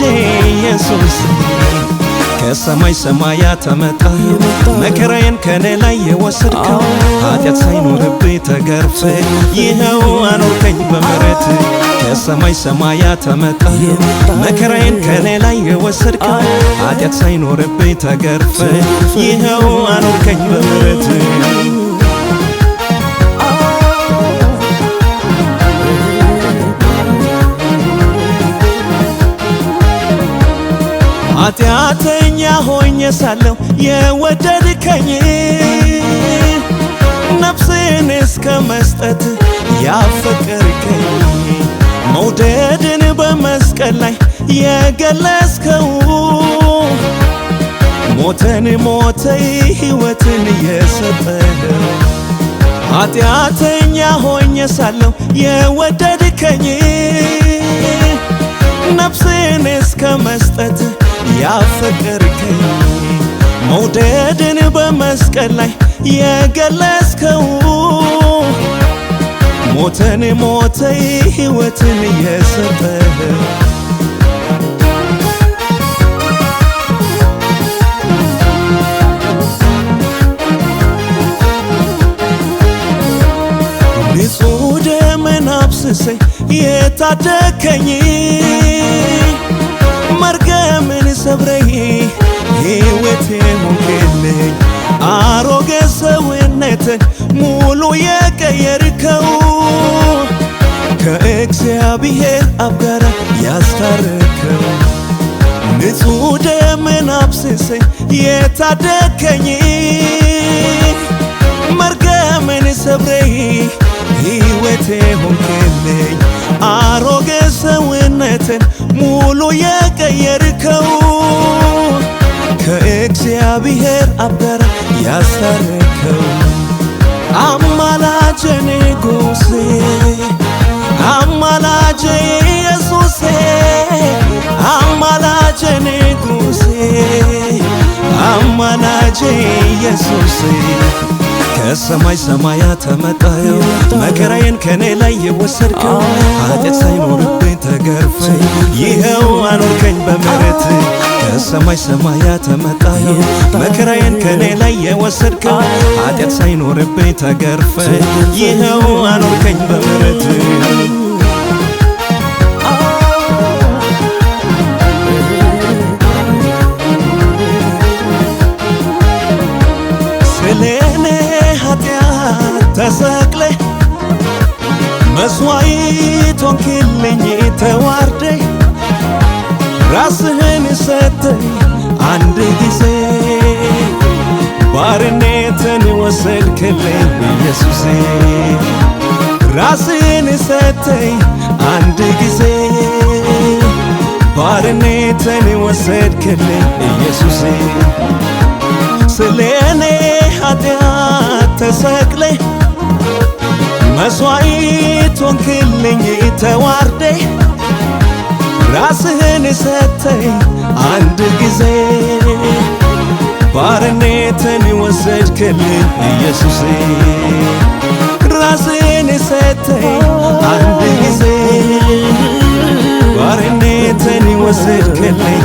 ኢየሱስ ከሰማይ ሰማያት ተመጣ መከራዬን ከኔ ላይ የወሰድከው ኃጢአት ሳይኖርብኝ ተገርፈ ይኸው አኖርከኝ በምሕረት ከሰማይ ሰማያት ተመጣ መከራዬን ከኔ ላይ የወሰድከው ኃጢአት ሳይኖርብኝ ተገርፈ ይኸው አኖርከኝ በምሕረት ኃጢአተኛ ሆኜ ሳለሁ የወደድከኝ ነፍስን እስከ መስጠት ያፈቀርከኝ መውደድን በመስቀል ላይ የገለጽከው ሞተን ሞተ ሕይወትን የሰጠኸው ኃጢአተኛ ሆኜ ሳለሁ የወደድከኝ ነፍስን እስከ መስጠት ያፈቀርከኝ መውደድን በመስቀል ላይ የገለጽከው ሞተን ሞተ ሕይወትን የሰጠኸው ንጹሕ ደምን አፍስሰህ የታደግከኝ መርገምን ሰብረህ ሕይወቴ ሆንክልኝ አሮጌ ሰውነትን ሙሉ የቀየርከው ከእግዚአብሔር አብ ጋር ያስታረከው ንጹሕ ደምን አፍስሰህ የታደግከኝ መርገምን ሰብረህ ሕይወቴ ሆንክልኝ አሮጌ ሰውነትን ሙሉ የቀየርከው ከእግዚአብሔር አብ ጋር ያስታረከው አማላጄ ንጉሴ አማላጄ ኢየሱሴ አማላጄ ንጉሴ አማላጄ ኢየሱሴ ከሰማይ ሰማያት ተመጣኸው መከራዬን ከኔ ላይ የወሰድከው ኃጢአት ሳይኖርብኝ ተገርፈ ይኸው አኖርከኝ በምሕረት ከሰማይ ሰማያት ተመጣኸው መከራዬን ከኔ ላይ የወሰድከው ኃጢአት ሳይኖርብኝ ተገርፈ ይኸው አኖርከኝ በምሕረት ተሰቅለ መስዋዕት ሆንክልኝ ተዋርደ ራስህን ሰጠኝ አንድ ጊዜ ባርነትን ወሰድክልኝ ኢየሱሴ ራስህን ሰጠኝ አንድ ጊዜ ባርነትን ወሰድክልኝ ኢየሱሴ ስለኔ ኃጢአት ተሰቅለ መስዋዕት ሆንክልኝ ተዋርደ ራስህን ሰጠኝ አንድ ጊዜ ባርነትን ወሰድክልኝ ኢየሱሴ ራስህን ሰጠኝ አንድ ጊዜ ባርነትን ወሰድክልኝ